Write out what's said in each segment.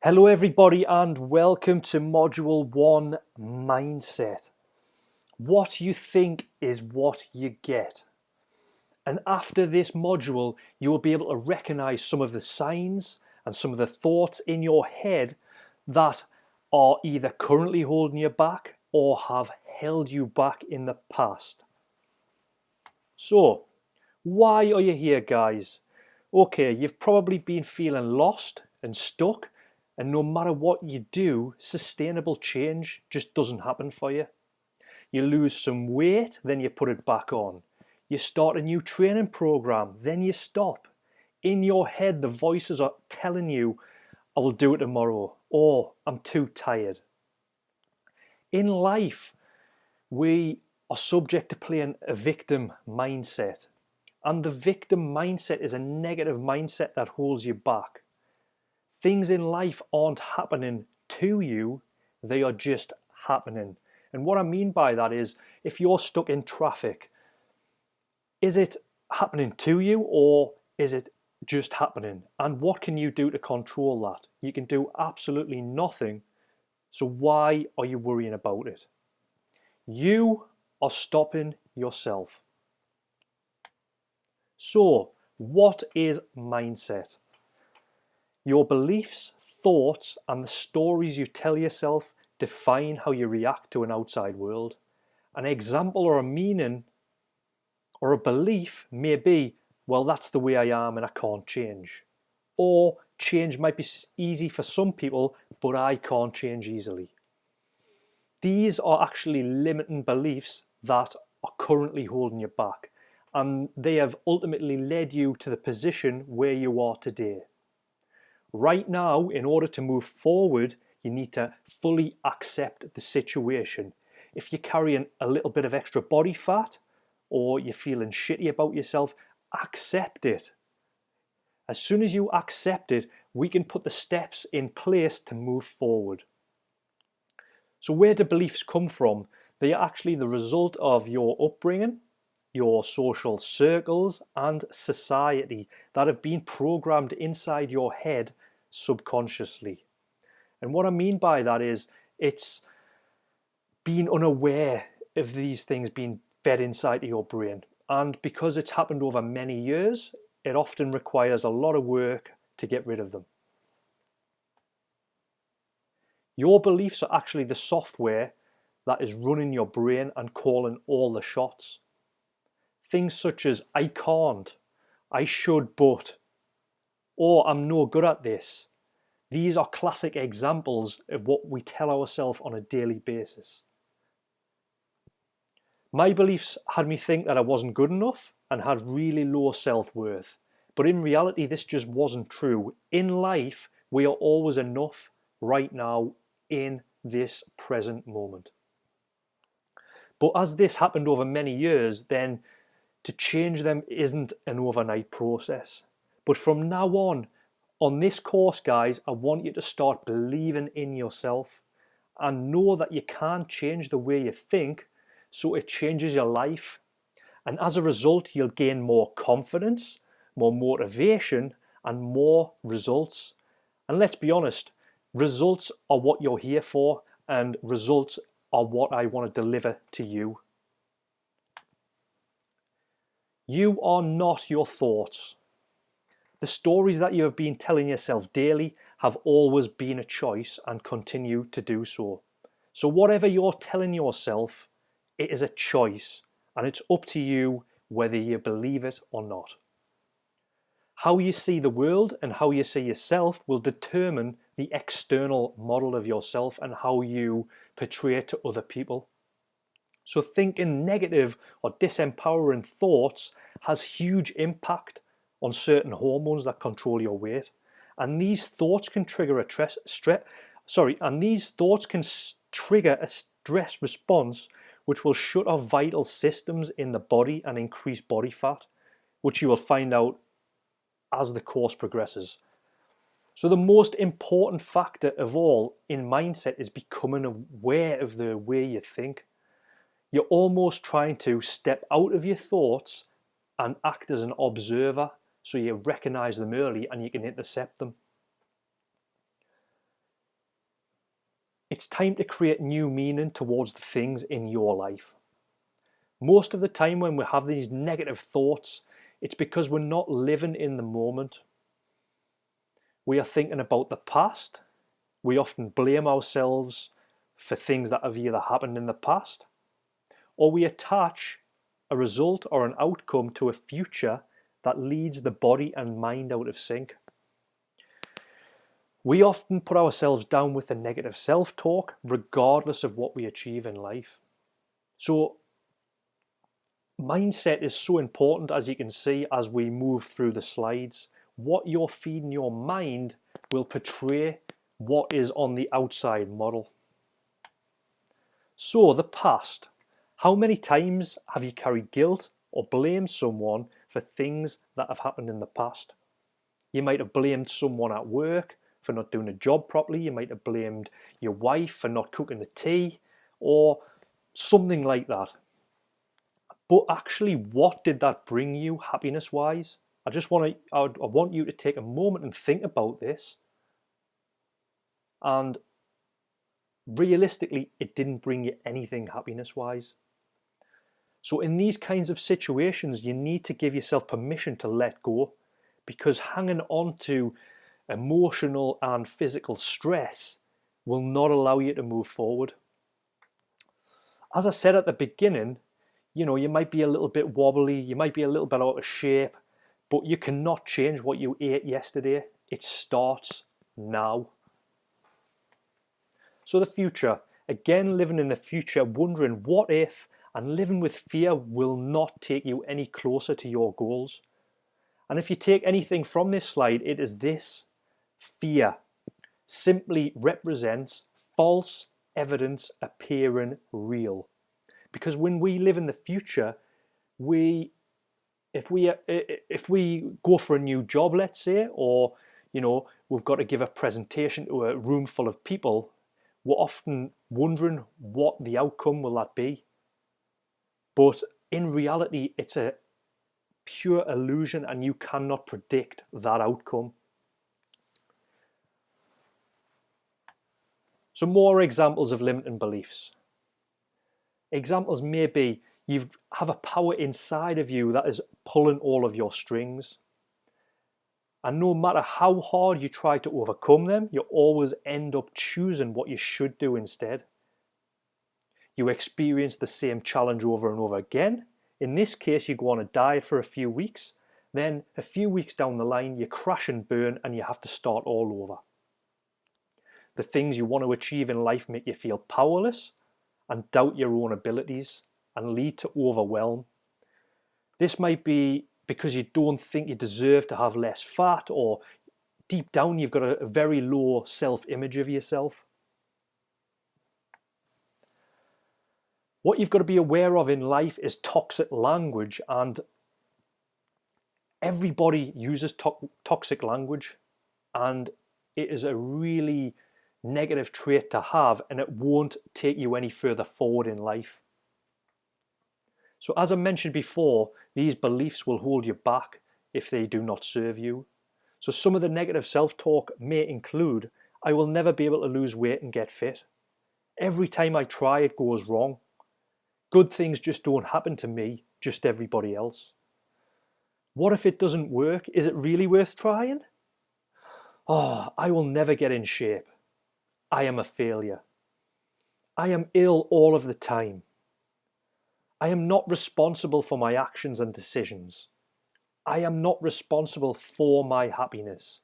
Hello everybody and welcome to Module 1 Mindset. What you think is what you get. And after this module, you will be able to recognize some of the signs and some of the thoughts in your head that are either currently holding you back or have held you back in the past. So, why are you here, guys? Okay, you've probably been feeling lost and stuck, and no matter what you do, sustainable change just doesn't happen for you. You lose some weight, then you put it back on. You start a new training program, then you stop. In your head, the voices are telling you, I will do it tomorrow, or I'm too tired. In life, we are subject to playing a victim mindset. And the victim mindset is a negative mindset that holds you back. Things in life aren't happening to you, they are just happening. And what I mean by that is, if you're stuck in traffic, is it happening to you or is it just happening? And what can you do to control that? You can do absolutely nothing. So why are you worrying about it? You are stopping yourself. So, what is mindset? Your beliefs, thoughts, and the stories you tell yourself define how you react to an outside world. An example or a meaning or a belief may be, well, that's the way I am and I can't change. Or change might be easy for some people, but I can't change easily. These are actually limiting beliefs that are currently holding you back, and they have ultimately led you to the position where you are today. Right now, in order to move forward, you need to fully accept the situation. If you're carrying a little bit of extra body fat or you're feeling shitty about yourself, accept it. As soon as you accept it, we can put the steps in place to move forward. So where do beliefs come from? They are actually the result of your upbringing, your social circles, and society that have been programmed inside your head subconsciously. And what I mean by that is it's being unaware of these things being fed inside your brain. And because it's happened over many years, it often requires a lot of work to get rid of them. Your beliefs are actually the software that is running your brain and calling all the shots. Things such as, I can't, I should but, or I'm no good at this. These are classic examples of what we tell ourselves on a daily basis. My beliefs had me think that I wasn't good enough and had really low self-worth. But in reality, this just wasn't true. In life, we are always enough right now in this present moment. But as this happened over many years, then to change them isn't an overnight process. But from now on this course, guys, I want you to start believing in yourself and know that you can change the way you think so it changes your life. And as a result, you'll gain more confidence, more motivation, and more results. And let's be honest, results are what you're here for, and results are what I want to deliver to you. You are not your thoughts. The stories that you have been telling yourself daily have always been a choice and continue to do so. So whatever you're telling yourself, it is a choice, and it's up to you whether you believe it or not. How you see the world and how you see yourself will determine the external model of yourself and how you portray it to other people. So thinking negative or disempowering thoughts has huge impact on certain hormones that control your weight. And these thoughts can trigger a stress response which will shut off vital systems in the body and increase body fat, which you will find out as the course progresses. So the most important factor of all in mindset is becoming aware of the way you think. You're almost trying to step out of your thoughts and act as an observer so you recognize them early and you can intercept them. It's time to create new meaning towards the things in your life. Most of the time when we have these negative thoughts, it's because we're not living in the moment. We are thinking about the past. We often blame ourselves for things that have either happened in the past, or we attach a result or an outcome to a future that leads the body and mind out of sync. We often put ourselves down with a negative self-talk regardless of what we achieve in life. So mindset is so important, as you can see as we move through the slides. What you're feeding your mind will portray what is on the outside model. So the past. How many times have you carried guilt or blamed someone for things that have happened in the past? You might have blamed someone at work for not doing a job properly. You might have blamed your wife for not cooking the tea or something like that. But actually, what did that bring you happiness-wise? I want you to take a moment and think about this. And realistically, it didn't bring you anything happiness-wise. So in these kinds of situations, you need to give yourself permission to let go, because hanging on to emotional and physical stress will not allow you to move forward. As I said at the beginning, you might be a little bit wobbly, you might be a little bit out of shape, but you cannot change what you ate yesterday. It starts now. So the future, again, living in the future, wondering what if, and living with fear will not take you any closer to your goals. And if you take anything from this slide, it is this: fear simply represents false evidence appearing real. Because when we live in the future, if we go for a new job, let's say, or we've got to give a presentation to a room full of people, we're often wondering what the outcome will that be. But in reality, it's a pure illusion, and you cannot predict that outcome. So more examples of limiting beliefs. Examples may be you have a power inside of you that is pulling all of your strings. And no matter how hard you try to overcome them, you always end up choosing what you should do instead. You experience the same challenge over and over again. In this case, you go on a diet for a few weeks. Then a few weeks down the line, you crash and burn and you have to start all over. The things you want to achieve in life make you feel powerless and doubt your own abilities and lead to overwhelm. This might be because you don't think you deserve to have less fat, or deep down you've got a very low self-image of yourself. What you've got to be aware of in life is toxic language, and everybody uses toxic language, and it is a really negative trait to have, and it won't take you any further forward in life. So as I mentioned before, these beliefs will hold you back if they do not serve you. So some of the negative self-talk may include, I will never be able to lose weight and get fit. Every time I try, it goes wrong. Good things just don't happen to me, just everybody else. What if it doesn't work? Is it really worth trying? Oh, I will never get in shape. I am a failure. I am ill all of the time. I am not responsible for my actions and decisions. I am not responsible for my happiness.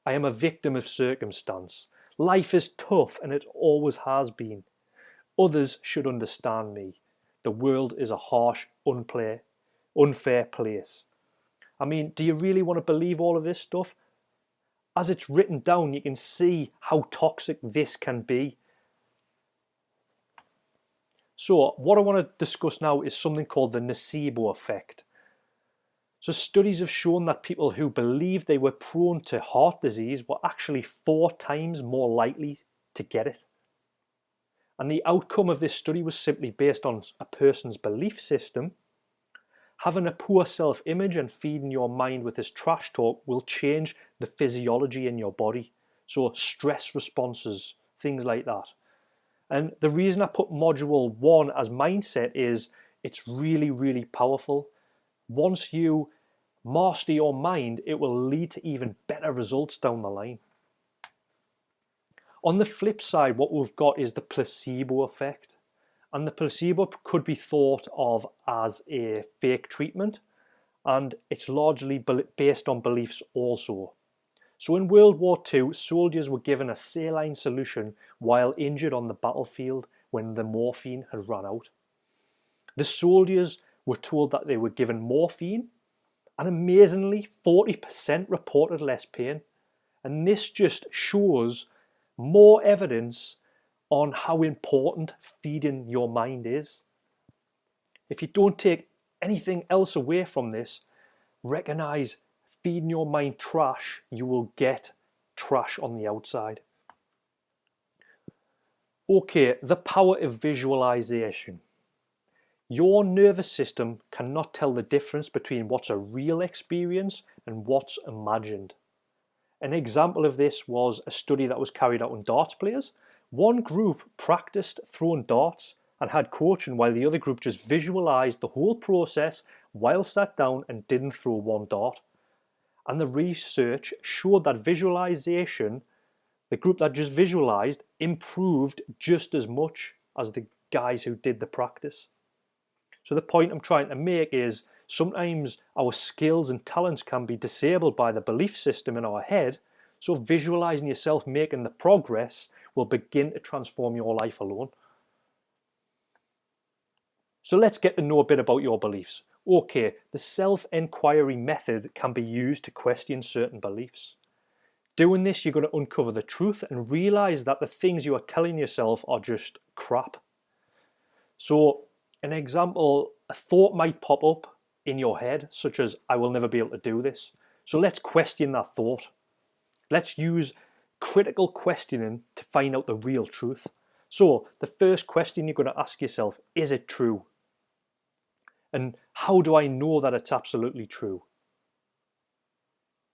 I am a victim of circumstance. Life is tough, and it always has been. Others should understand me. The world is a harsh, unfair place. I mean, do you really want to believe all of this stuff? As it's written down, you can see how toxic this can be. So what I want to discuss now is something called the nocebo effect. So studies have shown that people who believed they were prone to heart disease were actually 4 times more likely to get it. And the outcome of this study was simply based on a person's belief system. Having a poor self-image and feeding your mind with this trash talk will change the physiology in your body. So stress responses, things like that. And the reason I put module 1 as mindset is it's really, really powerful. Once you master your mind, it will lead to even better results down the line. On the flip side, what we've got is the placebo effect. And the placebo could be thought of as a fake treatment, and it's largely based on beliefs also. So in World War II, soldiers were given a saline solution while injured on the battlefield when the morphine had run out. The soldiers were told that they were given morphine, and amazingly 40% reported less pain. And this just shows more evidence on how important feeding your mind is. If you don't take anything else away from this, recognize feeding your mind trash, you will get trash on the outside. Okay, the power of visualization. Your nervous system cannot tell the difference between what's a real experience and what's imagined. An example of this was a study that was carried out on darts players. One group practiced throwing darts and had coaching, while the other group just visualized the whole process while sat down and didn't throw one dart. And the research showed that visualization, the group that just visualized, improved just as much as the guys who did the practice. So the point I'm trying to make is sometimes our skills and talents can be disabled by the belief system in our head, so visualizing yourself making the progress will begin to transform your life alone. So let's get to know a bit about your beliefs. Okay, the self-inquiry method can be used to question certain beliefs. Doing this, you're going to uncover the truth and realize that the things you are telling yourself are just crap. So an example, a thought might pop up in your head, such as, I will never be able to do this. So let's question that thought. Let's use critical questioning to find out the real truth. So the first question you're going to ask yourself, is it true? And how do I know that it's absolutely true?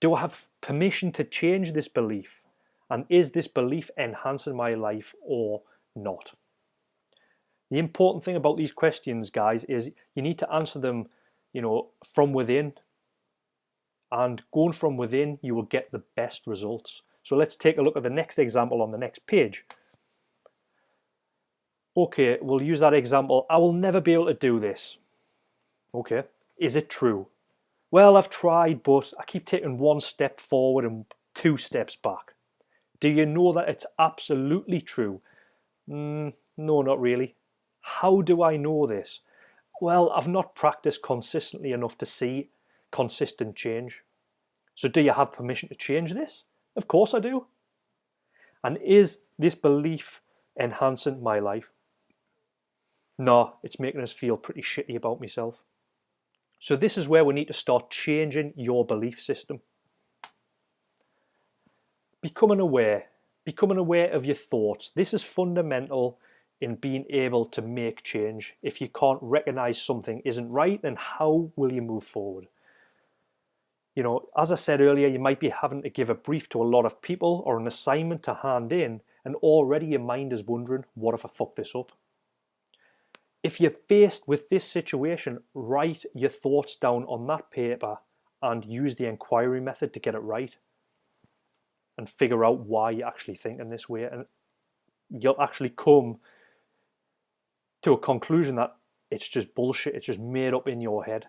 Do I have permission to change this belief? And is this belief enhancing my life or not? The important thing about these questions, guys, is you need to answer them, from within. And going from within, you will get the best results. So let's take a look at the next example on the next page. Okay, we'll use that example. I will never be able to do this. Okay, is it true? Well, I've tried, but I keep taking one step forward and 2 steps back. Do you know that it's absolutely true? No, not really. How do I know this? Well, I've not practiced consistently enough to see consistent change. So do you have permission to change this? Of course I do. And is this belief enhancing my life? No, it's making us feel pretty shitty about myself. So this is where we need to start changing your belief system. Becoming aware of your thoughts. This is fundamental in being able to make change. If you can't recognize something isn't right, then how will you move forward? As I said earlier, you might be having to give a brief to a lot of people or an assignment to hand in, and already your mind is wondering, what if I fuck this up? If you're faced with this situation, write your thoughts down on that paper and use the inquiry method to get it right and figure out why you're actually thinking this way, and you'll actually come to a conclusion that it's just bullshit, it's just made up in your head.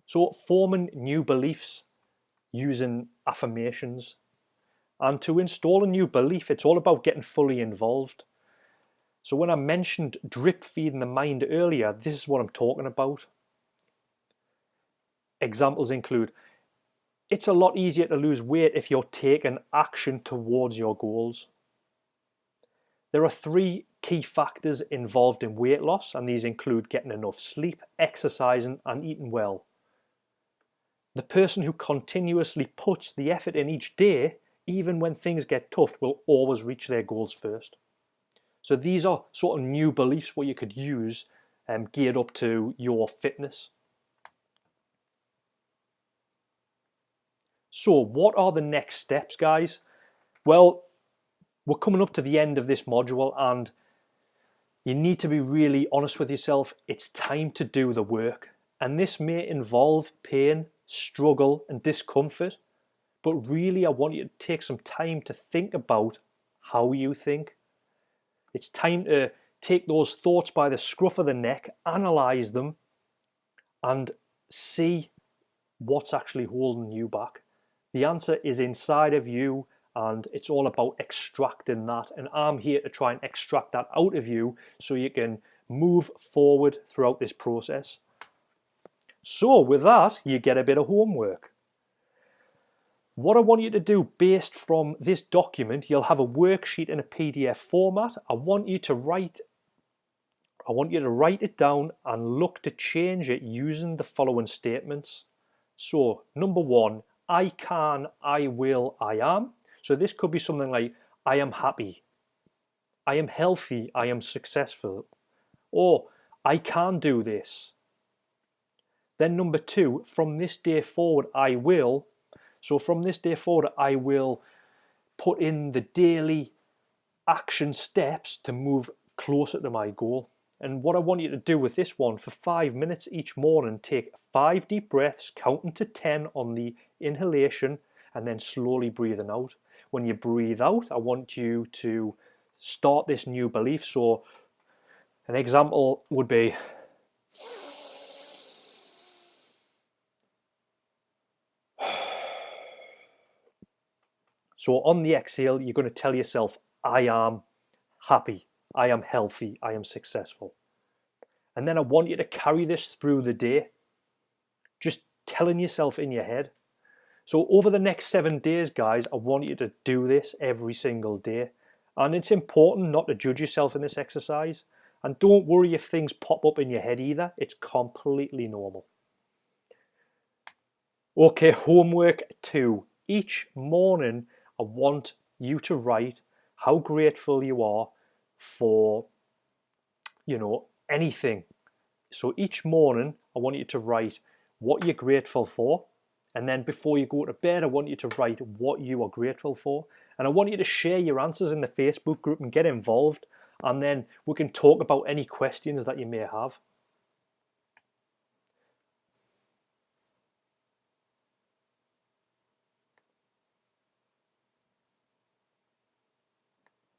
So forming new beliefs using affirmations. And to install a new belief, it's all about getting fully involved. So when I mentioned drip feeding the mind earlier, this is what I'm talking about. Examples include, it's a lot easier to lose weight if you're taking action towards your goals. There are 3 key factors involved in weight loss, and these include getting enough sleep, exercising, and eating well. The person who continuously puts the effort in each day, even when things get tough, will always reach their goals first. So these are sort of new beliefs what you could use geared up to your fitness. So what are the next steps, guys? Well, we're coming up to the end of this module, and you need to be really honest with yourself. It's time to do the work. And this may involve pain, struggle, and discomfort. But really, I want you to take some time to think about how you think. It's time to take those thoughts by the scruff of the neck, analyze them, and see what's actually holding you back. The answer is inside of you, and it's all about extracting that. And I'm here to try and extract that out of you so you can move forward throughout this process. So with that, you get a bit of homework. What I want you to do based from this document, you'll have a worksheet in a PDF format. I want you to write it down and look to change it using the following statements. So number 1, I can, I will, I am. So this could be something like, I am happy, I am healthy, I am successful, or I can do this. Then number 2, from this day forward, I will. So from this day forward, I will put in the daily action steps to move closer to my goal. And what I want you to do with this one, for 5 minutes each morning, take 5 deep breaths, counting to 10 on the inhalation, and then slowly breathing out. When you breathe out, I want you to start this new belief. So an example would be, so on the exhale, you're going to tell yourself, I am happy, I am healthy, I am successful. And then I want you to carry this through the day, just telling yourself in your head. So over the next 7 days, guys, I want you to do this every single day. And it's important not to judge yourself in this exercise. And don't worry if things pop up in your head either. It's completely normal. Okay, homework 2. Each morning, I want you to write how grateful you are for, anything. So each morning, I want you to write what you're grateful for. And then before you go to bed, I want you to write what you are grateful for. And I want you to share your answers in the Facebook group and get involved. And then we can talk about any questions that you may have.